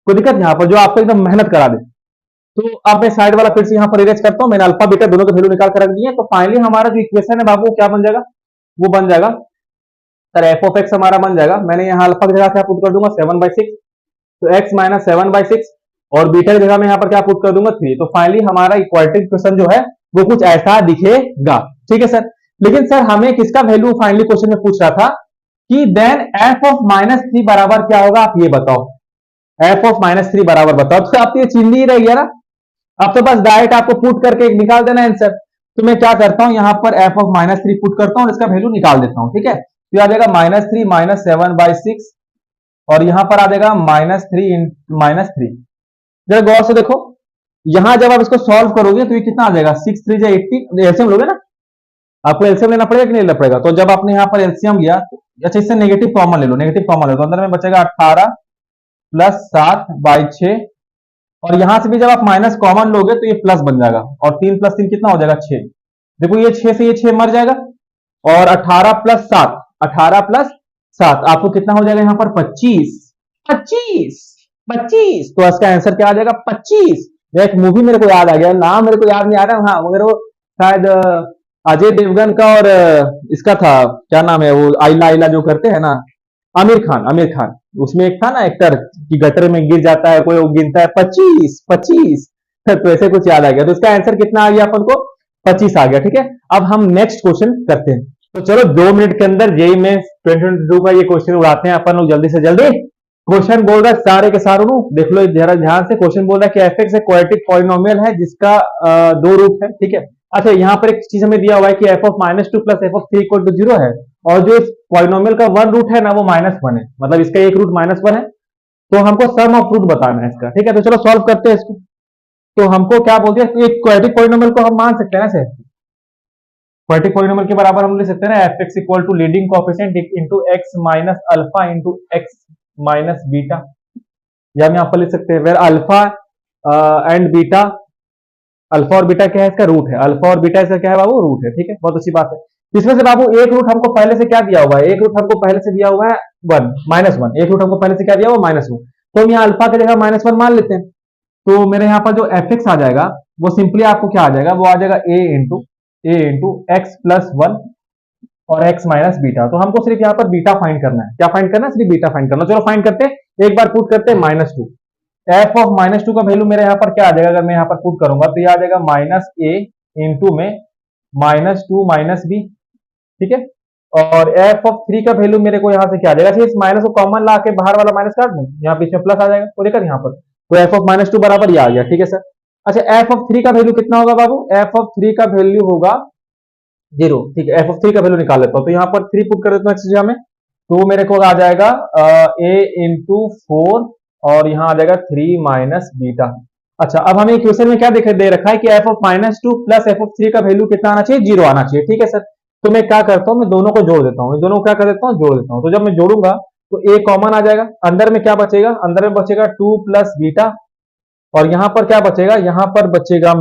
कोई दिक्कत यहां पर, जो आपको एकदम मेहनत करा दे। तो अब मैं साइड वाला फिर से यहां पर इरेज करता हूं, मैंने अल्फा बीटा दोनों के वैल्यू निकाल कर रख दिए। तो फाइनली हमारा जो इक्वेशन है बाबू क्या बन जाएगा, वो बन जाएगा सर एफ ऑफ एक्स हमारा बन जाएगा। मैंने यहाँ अल्फा की जगह क्या पुट कर दूंगा, सेवन बाई सिक्स, तो x minus seven by six, और बीटा की जगह में यहाँ पर क्या पुट कर दूंगा, थ्री। तो फाइनली हमारा इक्वालिटी इक्वेशन जो है वो कुछ ऐसा दिखेगा, ठीक है सर। लेकिन सर हमें किसका वैल्यू फाइनली क्वेश्चन में पूछ रहा था कि then f of minus three बराबर क्या होगा, आप ये बताओ, एफ ऑफ माइनस थ्री बराबर बताओ। तो आप ये चिन्ह ही रह गया ना, अब तो बस डायरेक्ट आपको पुट करके निकाल देना आंसर। तो मैं क्या करता हूं, यहां पर F of minus three put करता हूं और इसका वैल्यू निकाल देता हूं, ठीक है। तो आ जाएगा minus three minus seven by six, और यहां पर आ जाएगा माइनस थ्री माइनस थ्री। जरा गौर से देखो, यहां जब आप इसको सॉल्व करोगे तो ये कितना आ जाएगा, सिक्स थ्री जा 18, एलसीएम लोगे ना, आपको एलसीएम लेना पड़ेगा कि नहीं लेना पड़ेगा। तो जब आपने यहाँ पर एलसीएम लिया, अच्छा इससे नेगेटिव कॉमन ले लो, नेगेटिव कॉमन ले लो, तो अंदर में बचेगा 18 प्लस 7 बाई 6, और यहां से भी जब आप माइनस कॉमन लोगे तो ये प्लस बन जाएगा, और 3 प्लस 3 कितना हो जाएगा 6। देखो ये 6 से ये 6 मर जाएगा, और 18 प्लस 7, 18 प्लस 7 आपको कितना हो जाएगा यहाँ पर 25, 25, 25। तो इसका आंसर क्या आ जाएगा 25। एक मूवी मेरे को याद आ गया, नाम मेरे को याद नहीं आ रहा, हाँ मगर वो शायद अजय देवगन का, और इसका था क्या नाम है वो, आइला आइला जो करते हैं ना, आमिर खान, आमिर खान। उसमें एक था ना एक्टर कि गटर में गिर जाता है कोई, वो गिनता है 25 25। तो ऐसे कुछ याद आ गया, तो इसका आंसर कितना आ गया अपन को, 25 आ गया, ठीक है। अब हम नेक्स्ट क्वेश्चन करते हैं। तो चलो 2 मिनट के अंदर जेई में 2022 का ये क्वेश्चन उड़ाते हैं अपन लोग जल्दी से जल्दी। क्वेश्चन बोल रहा है सारे के सारे देख लो जरा ध्यान से। क्वेश्चन बोल रहा है कि एफ एक्स एक क्वाड्रेटिक पॉलिनोमियल है जिसका 2 रूट है, ठीक है। अच्छा, यहाँ पर एक चीज हमें दिया हुआ है कि f of -2 plus f of 3 equal to 0 है, और जो इस पॉलिनोमियल का 1 रूट है ना वो -1 है, मतलब इसका एक रूट -1 है। तो हमको सम ऑफ रूट बताना है इसका, ठीक है। तो चलो सॉल्व करते हैं इसको। तो हमको क्या बोलते हैं, एक क्वाड्रेटिक पॉलिनोमियल को हम मान सकते हैं ना, क्वाड्रेटिक पॉलिनोमियल के बराबर हम लिख सकते हैं ना, f x equal to leading coefficient into x minus alpha into x minus beta. या हम यहाँ पर लिख सकते हैं where alpha and beta, alpha और बीटा क्या है, इसका रूट है। अल्फा और बीटा इसका क्या है बाबू, रूट है, ठीक है। बहुत अच्छी बात है। इसमें से बाबू एक रूट हमको पहले से क्या दिया हुआ है, एक रूट हमको पहले से दिया हुआ है -1, एक रूट हमको पहले से क्या दिया हुआ -1। तो हम यहाँ अल्फा की जगह -1 मान लेते हैं। तो मेरे यहाँ पर जो एफ एक्स आ जाएगा वो सिंपली आपको क्या आ जाएगा, वो आ जाएगा ए इंटू एक्स प्लस 1 और एक्स माइनस बीटा। तो हमको सिर्फ यहाँ पर बीटा फाइंड करना है। क्या फाइंड करना है, सिर्फ बीटा फाइंड करना। चलो फाइंड करते हैं, एक बार पुट करते हैं -2। एफ ऑफ -2 का वैल्यू मेरे यहाँ पर क्या आ जाएगा, अगर मैं यहाँ पर पुट करूंगा तो ये आ जाएगा -a इंटू में -2 माइनस बी, ठीक है। और एफ ऑफ 3 का वैल्यू मेरे को यहाँ से क्या आ जाएगा, इस माइनस को कॉमन ला के बाहर वाला माइनस काट दूं, यहाँ बीच में प्लस आ जाएगा, तो देखा यहाँ पर। तो एफ ऑफ -2 बराबर ये आ गया, ठीक है सर। अच्छा, एफ ऑफ 3 का वैल्यू कितना होगा बाबू, एफ ऑफ 3 का वैल्यू होगा 0, ठीक है। एफ ऑफ 3 का वैल्यू निकाल लेता हूं, तो यहाँ पर 3 पुट कर देता हूँ एक्स जगह में, तो मेरे को आ जाएगा a इंटू 4 और यहाँ आ जाएगा 3 माइनस बीटा। अच्छा, अब हमें इक्वेशन में क्या दे रखा है कि f of -2 plus f of 3 का वैल्यू कितना आना चाहिए, 0 आना चाहिए, ठीक है सर। तो मैं क्या करता हूँ, मैं दोनों को जोड़ देता हूँ, दोनों को क्या कर देता हूँ, जोड़ देता हूँ। तो जब मैं जोड़ूंगा तो a कॉमन आ जाएगा, अंदर में क्या बचेगा, अंदर में बचेगा 2 प्लस बीटा, और यहाँ पर क्या बचेगा, यहाँ पर बचेगा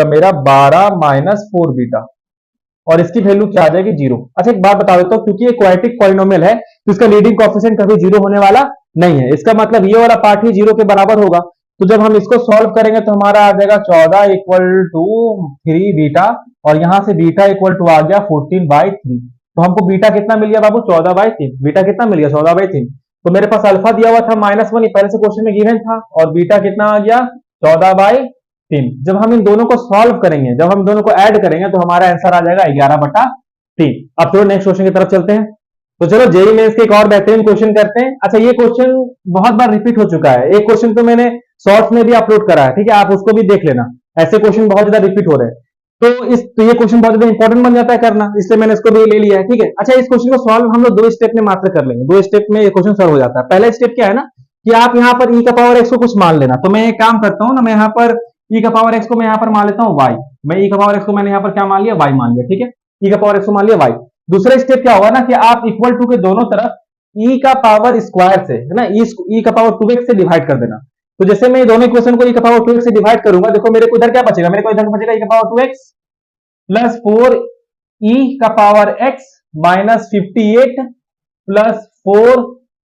मेरा 12 माइनस 4 बीटा, और इसकी वैल्यू क्या आ जाएगी, 0। अच्छा, एक बात बता देता हूँ, क्योंकि ये क्वाड्रेटिक पॉलिनोमियल है तो इसका लीडिंग कोएफिशिएंट कभी 0 होने वाला नहीं है। इसका मतलब ये वाला पार्ट ही 0 के बराबर होगा। तो जब हम इसको सॉल्व करेंगे तो हमारा आ जाएगा 14 इक्वल टू 3 बीटा, और यहां से बीटा इक्वल टू आ गया 14/3। तो हमको बीटा कितना मिल गया बाबू, 14/3। बीटा कितना मिल गया, 14/3। तो मेरे पास अल्फा दिया हुआ था -1, पहले से क्वेश्चन में गिवन था, और बीटा कितना आ गया, 14/3। जब हम इन दोनों को सॉल्व करेंगे, जब हम दोनों को ऐड करेंगे तो हमारा आंसर आ जाएगा 11/3। अब चलो नेक्स्ट क्वेश्चन की तरफ चलते हैं। तो चलो जेईई मेंस के एक और बेहतरीन क्वेश्चन करते हैं। अच्छा, ये क्वेश्चन बहुत बार रिपीट हो चुका है, एक क्वेश्चन तो मैंने शॉर्ट्स में भी अपलोड करा है, ठीक है, आप उसको भी देख लेना। ऐसे क्वेश्चन बहुत ज्यादा रिपीट हो रहे हैं, तो ये क्वेश्चन बहुत ज्यादा इंपॉर्टेंट बन जाता है करना, इसलिए मैंने इसको भी ले लिया है, ठीक है। अच्छा, इस क्वेश्चन को सॉल्व हम लोग 2 स्टेप में मात्र कर लेंगे, 2 स्टेप में ये क्वेश्चन सॉल्व हो जाता है। पहला स्टेप क्या है ना, कि आप यहाँ पर e का पावर x को कुछ मान लेना। तो मैं एक काम करता हूँ ना, मैं यहाँ पर e का पावर x को मैं यहाँ पर मान लेता हूँ y। मैं e का पावर x को मैंने यहाँ पर क्या मान लिया, y मान लिया, ठीक है। e का पावर x को मान लिया y। दूसरा स्टेप क्या होगा ना, कि आप इक्वल टू के दोनों तरफ e का पावर स्क्वायर से, है ना, e का पावर 2x से डिवाइड कर देना। तो जैसे मैं दोनों इक्वेशन को e का पावर 2x से डिवाइड करूंगा, देखो मेरे को इधर क्या बचेगा, मेरे को इधर बचेगा e का पावर 2x प्लस 4 e का power x minus 58 plus 4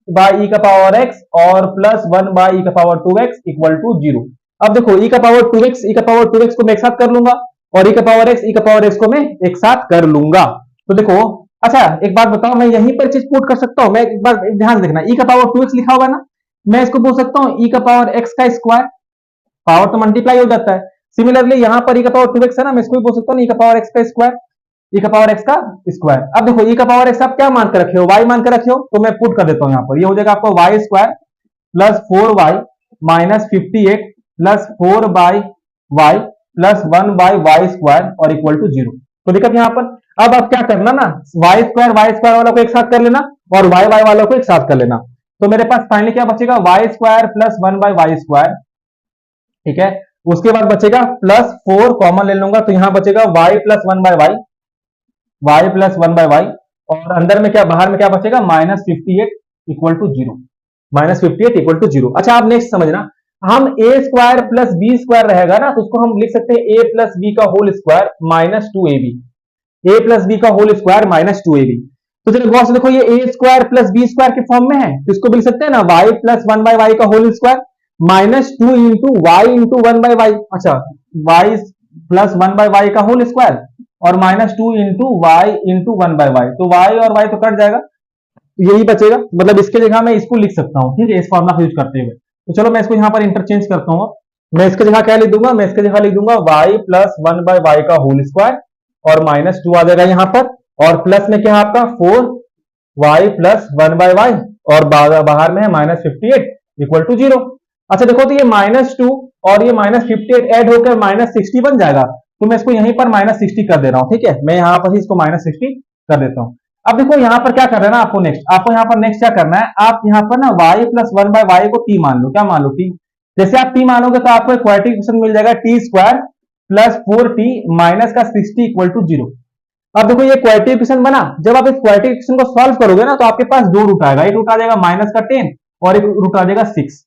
by e का पावर x और प्लस 1 बाई ई का पावर 2x इक्वल टू 0। अब देखो e का पावर 2x को मैं एक साथ कर लूंगा, और e का पावर x को मैं एक साथ कर लूंगा। तो देखो, अच्छा एक बात बताओ, मैं यहीं पर चीज पुट कर सकता हूं, मैं एक बार ध्यान देखना, e का पावर 2x लिखा होगा ना, मैं इसको बोल सकता हूं e का पावर x का स्क्वायर, पावर तो मल्टीप्लाई हो जाता है। सिमिलरली यहां पर e का पावर 2x है ना, मैं इसको भी बोल सकता हूं e का पावर x का स्क्वायर, e का पावर x का स्क्वायर। अब देखो e का पावर x आप क्या मान कर रखे हो, y मान कर रखे हो, तो मैं पुट कर देता हूं यहां पर, ये हो जाएगा आपको y square plus 4y minus 58 plus 4 by y plus 1 by y square और इक्वल टू 0। तो दिक्कत यहां पर, अब आप क्या करना ना, y स्क्वायर वालों को एक साथ कर लेना और y वालों को एक साथ कर लेना। तो मेरे पास फाइनली क्या बचेगा, y square plus 1 by y square, ठीक है। उसके बाद बचेगा प्लस 4 कॉमन ले लूंगा, तो यहां बचेगा y plus 1 by y plus 1 by y, और अंदर में क्या, बाहर में क्या बचेगा, minus 58 equal to 0, minus 58 equal to 0। अच्छा, आप नेक्स्ट समझना, हम a square plus b square रहेगा ना, तो उसको हम लिख सकते हैं a प्लस b का whole square minus 2ab, a plus b का होल स्क्वायर माइनस 2ab। तो चलिए गौर से देखो, ये a square plus b square के फॉर्म में है, तो इसको भी लिख सकते हैं ना y प्लस 1 बाई y का whole square minus 2 into y into 1 by y. अच्छा, y प्लस 1 बाई वाई का होल स्क्वायर और minus 2 into y into 1 by y, तो y और y तो कट जाएगा, यही बचेगा, मतलब इसके जगह मैं इसको लिख सकता हूं, ठीक है, इस फॉर्मूला यूज करते हुए। तो चलो मैं इसको यहां पर इंटरचेंज करता हूं। मैं इसके जगह क्या लिख दूंगा, मैं इसके जगह लिख दूंगा y प्लस 1 बाई वाई का होल स्क्वायर और माइनस 2 आ जाएगा यहाँ पर, और प्लस में क्या है आपका 4y प्लस 1/y, और बाहर में है -58 इक्वल टू 0। अच्छा देखो, तो ये -2 और ये -58 ऐड होकर -60 बन जाएगा, तो मैं इसको यहीं पर -60 कर दे रहा हूं। ठीक है, मैं यहाँ पर ही इसको -60 कर देता हूं। अब देखो यहाँ पर क्या कर रहे हैं ना, आपको यहाँ पर नेक्स्ट क्या करना है, आप यहाँ पर ना y प्लस 1/y को t मान लो। क्या मान लो? t। जैसे आप t मानोगे तो आपको क्वाड्रेटिक इक्वेशन मिल जाएगा t square plus 4t minus का 60 इक्वल टू 0। अब देखो ये क्वाड्रेटिक इक्वेशन बना, जब आप इस क्वाड्रेटिक इक्वेशन को सॉल्व करोगे ना, तो आपके पास दो रूट आएगा, एक रूट आ जाएगा माइनस का 10 और एक रूट आ जाएगा 6।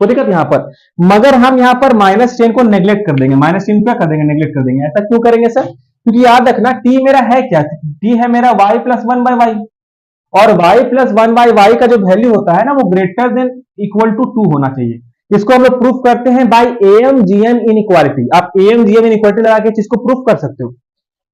तो दिक्कत यहाँ पर, मगर हम यहाँ पर -10 को नेग्लेक्ट कर देंगे, -10 क्या कर देंगे, नेग्लेक्ट कर देंगे। ऐसा क्यों करेंगे सर? क्योंकि याद रखना t मेरा है क्या, t है मेरा y प्लस 1/y, और y प्लस 1/y का जो वैल्यू होता है ना, वो ग्रेटर देन इक्वल टू 2 होना चाहिए। इसको हम लोग प्रूफ करते हैं बाय AMGM इनइक्वालिटी। आप AMGM इनइक्वालिटी लगा के चीज को प्रूफ कर सकते हो।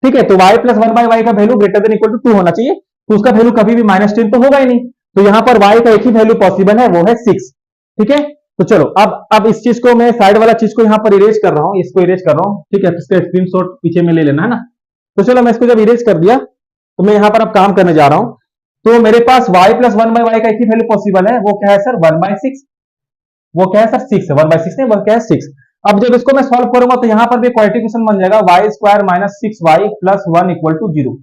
ठीक है, तो y प्लस 1/y का value greater than equal to 2 होना चाहिए, तो उसका वैल्यू कभी भी -10 तो होगा ही नहीं। तो यहां पर y का एक ही वैल्यू पॉसिबल है, वो है 6। ठीक है, तो चलो अब इस चीज को मैं साइड वाला चीज को यहां पर इरेज कर रहा हूं, इसको इरेज कर रहा हूं। ठीक है, तो इसका स्क्रीनशॉट पीछे में ले लेना है ना। तो चलो मैं इसको जब इरेज कर दिया, तो मैं यहां पर अब काम करने जा रहा हूं। तो मेरे पास y प्लस 1/y का एक ही वैल्यू पॉसिबल है, वो क्या है सर, 1/6। वो क्या है सर, 6 है, 1/6 नहीं, वो क्या है 6। अब जब इसको मैं सॉल्व करूंगा तो यहां पर भी क्वाड्रेटिक इक्वेशन बन जाएगा y square minus 6y plus 1 equal to 0।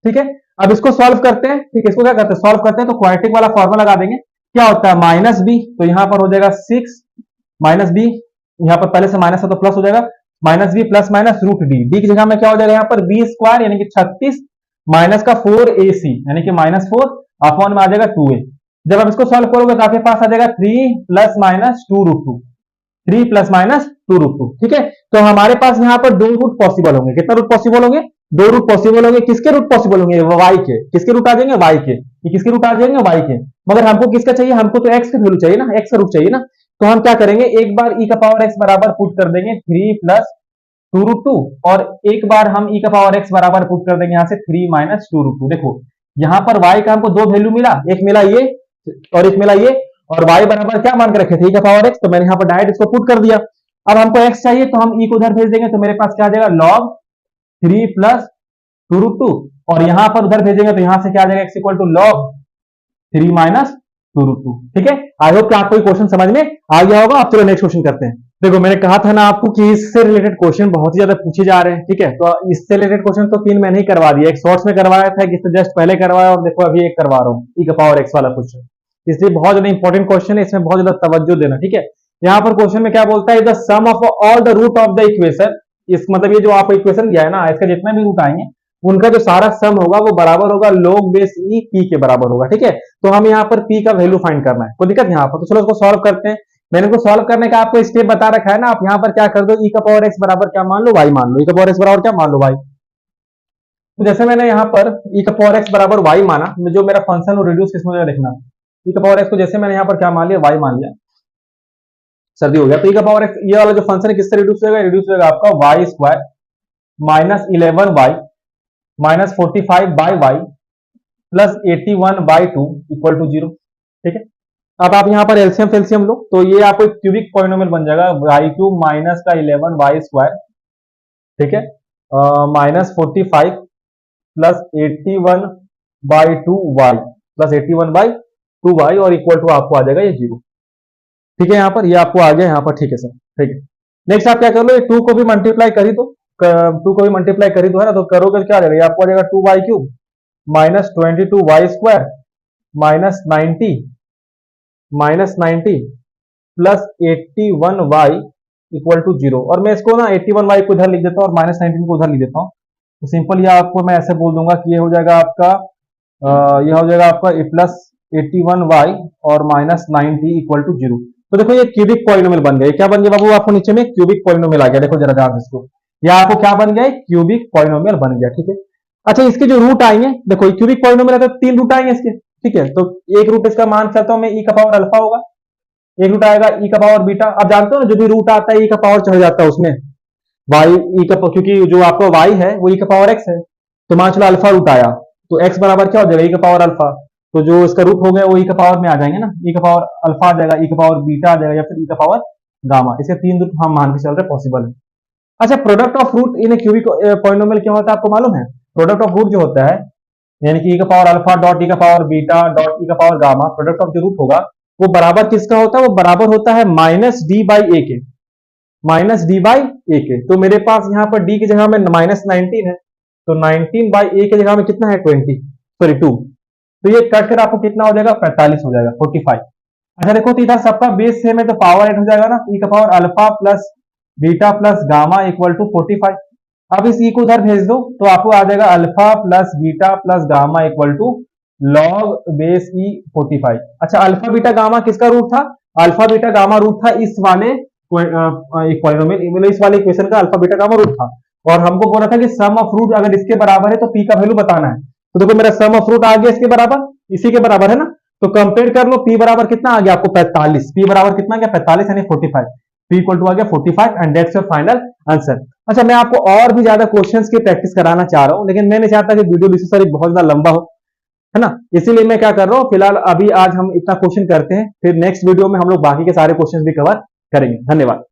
ठीक है, अब इसको सॉल्व करते हैं। ठीक है, इसको क्या करते हैं, सॉल्व करते हैं, तो क्वाड्रेटिक वाला फॉर्मूला लगा देंगे। क्या होता है, माइनस बी, तो यहां पर हो जाएगा 6 माइनस बी, यहां पर पहले से माइनस है तो प्लस हो जाएगा, minus B plus minus root D, D की जगह में क्या हो जाएगा यहाँ पर बी स्क्वायर यानी कि 36 माइनस का 4ac यानी कि -4 अपॉन में आ जाएगा 2a। जब आप इसको सॉल्व करोगे तो आपके पास आ जाएगा 3 प्लस माइनस 2√2, 3 प्लस माइनस 2√2। ठीक है, तो हमारे पास यहाँ पर दो रूट पॉसिबल होंगे। कितना रूट पॉसिबल होंगे, दो रूट पॉसिबल होंगे। किसके रूट पॉसिबल होंगे, y के। किसके रूट आ जाएंगे, y के। ये किसके रूट आ जाएंगे, y के। मगर हमको किसका चाहिए, हमको तो x का वैल्यू चाहिए ना, x का रूट चाहिए ना। तो हम क्या करेंगे, एक बार e का पावर x बराबर पुट कर देंगे 3 प्लस 2√2, और एक बार हम e का पावर x बराबर पुट कर देंगे यहाँ से 3 माइनस 2√2। देखो यहाँ पर y का हमको दो वैल्यू मिला, एक मिला ये और एक मिला ये, और y बराबर क्या मान के रखे थे, e का पावर x, तो मैंने यहाँ पर डायरेक्ट इसको पुट कर दिया। अब हमको x चाहिए तो हम e को उधर भेज देंगे, तो मेरे पास क्या आ जाएगा, log 3 प्लस 2√2, और यहां पर उधर भेजेंगे तो यहां से क्या आ जाएगा, x equal to log 3 minus 2√2। ठीक है, आई होप कि आपको क्वेश्चन समझ में आ गया होगा। अब चलो नेक्स्ट क्वेश्चन करते हैं। देखो मैंने कहा था ना आपको कि इससे रिलेटेड क्वेश्चन बहुत ही ज्यादा पूछे जा रहे हैं। ठीक है, तो इससे रिलेटेड क्वेश्चन तो 3 मैंने ही करवा दिया, एक शॉर्ट्स में करवाया था, इससे जस्ट पहले करवाया, और देखो अभी एक करवा रहा हूँ e का पावर x वाला क्वेश्चन। इसलिए बहुत ज्यादा इंपॉर्टेंट क्वेश्चन है, इसमें बहुत ज्यादा तवज्जो देना। ठीक है, यहाँ पर क्वेश्चन में क्या बोलता है, the sum of all the root of the equation. इस मतलब ये जो आपको इक्वेशन दिया है ना, इसका जितने भी रूट आएंगे उनका जो सारा सम होगा वो बराबर होगा log बेस e p के बराबर होगा। ठीक है, तो हम यहाँ पर p का वैल्यू फाइंड करना है, कोई दिक्कत यहाँ पर। तो चलो इसको सॉल्व करते हैं। मैंने इसको सॉल्व करने का आपको स्टेप बता रखा है ना, आप यहाँ पर क्या कर दो, e का पावर x बराबर क्या मान लो, y मान लो। e का पावर x बराबर क्या मान लो, y। तो जैसे मैंने यहाँ पर e का पावर x बराबर y माना, जो मेरा फंक्शन वो रिड्यूस किस में देखना, e का पावर x को जैसे मैंने यहाँ पर क्या मान लिया, y मान लिया, सर्दी हो गया। तो e का पावर x ये वाला जो फंक्शन है किससे रिड्यूस होगा, रिड्यूस होगा आपका y square minus 11y minus 45/y plus 81/2 equal to 0। ठीक है, अब आप यहाँ पर एलसीएम फेल्सियम लो, तो ये आपको क्यूबिक पॉलिनोमियल बन जाएगा, y क्यूब माइनस का 11y स्क्वायर, ठीक है, minus 45 plus 81/2y plus 81/2y और इक्वल टू आपको आ जाएगा ये 0। ठीक है, यहाँ पर ये आपको आ गया यहाँ पर। ठीक है सर, ठीक है। नेक्स्ट आप क्या कर लो, ये 2 को भी मल्टीप्लाई करी दो, 2 को भी मल्टीप्लाई करी दो है ना, तो करोगे क्या आ जाएगा, ये आपको आ जाएगा 2y cube minus 22y square minus 90 plus 81y equal to 0। और मैं इसको ना 81y को इधर लिख देता हूँ और माइनस 19 को उधर लिख देता हूँ, तो सिंपल ये आपको मैं ऐसे बोल दूंगा कि ये हो जाएगा आपका ये हो जाएगा आपका प्लस 81y और माइनस 90 इक्वल टू 0। तो देखो ये क्यूबिक पॉलिनोमियल बन गया। क्या बन गया बाबू, आपको नीचे में क्यूबिक पॉलिनोमियल आ गया। देखो जरा ध्यान से इसको, ये आपको क्या बन गया, क्यूबिक पॉलिनोमियल बन गया। ठीक है, अच्छा इसके जो रूट आएंगे, देखो क्यूबिक पॉलिनोमियल है तो 3 रूट आएंगे इसके। ठीक है, तो एक रूट इसका मान करता हूं मैं e का पावर अल्फा होगा, एक रूट आएगा e का पावर बीटा। आप जानते हो ना जो भी रूट आता है e का पावर चढ़ जाता है उसमें, y e का, क्योंकि जो आपका y है वो e का पावर x है, तो मान चलो अल्फा रूट आया तो x बराबर क्या हो जाएगा, e का पावर अल्फा। तो जो इसका रूट हो गया वो e का पावर में आ जाएंगे ना, e का पावर अल्फा आ जाएगा, e का पावर बीटा आ जाएगा, या फिर e का पावर गामा। इसके 3 रूट हम मान के चल रहे पॉसिबल है। अच्छा, product of root in cubic polynomial क्या होता है आपको मालूम है? प्रोडक्ट ऑफ रूट जो होता है, यानी कि e का पावर अल्फा डॉट e का पावर बीटा डॉट e का पावर गामा, प्रोडक्ट ऑफ जो रूट होगा वो बराबर किसका होता है? वो बराबर होता है माइनस डी बाई ए के, माइनस डी बाई ए के। तो मेरे पास यहाँ पर डी की जगह में माइनस 19 है, तो 19 बाई ए की जगह में कितना है? 20, सॉरी 2। तो ये कट कर आपको कितना हो जाएगा? 45 हो जाएगा, 45। अच्छा देखो, तो इधर सबका बेस सेम है तो पावर 8 हो जाएगा ना, e का power alpha plus beta plus gamma equal to 45। अब इस e को उधर भेज दो तो आपको आ जाएगा alpha plus beta plus gamma equal to log base e 45। अच्छा, अल्फा बीटा गामा किसका रूट था? अल्फा बीटा गामा रूट था इस वाले एक पॉलिनोमियल, इस वाले इक्वेशन का अल्फा बीटा गामा रूट था। और हमको बोला था कि सम ऑफ रूट अगर इसके बराबर है तो p का वैल्यू बताना है। तो देखो मेरा सम ऑफ रूट आ गया इसके बराबर, इसी के बराबर है ना, तो कंपेयर कर लो। p बराबर कितना आ गया आपको? 45। p बराबर कितना आ गया? 45 यानी 45। p इक्वल टू आ गया 45 and that's your final answer. अच्छा, मैं आपको और भी ज्यादा क्वेश्चंस की प्रैक्टिस कराना चाह रहा हूं, लेकिन मैं नहीं चाहता कि वीडियो नेसेसरी बहुत ज्यादा लंबा हो, है ना। इसीलिए मैं क्या कर रहा हूं, फिलहाल अभी आज हम इतना क्वेश्चन करते हैं, फिर नेक्स्ट वीडियो में हम लोग बाकी के सारे क्वेश्चन भी कवर करेंगे। धन्यवाद।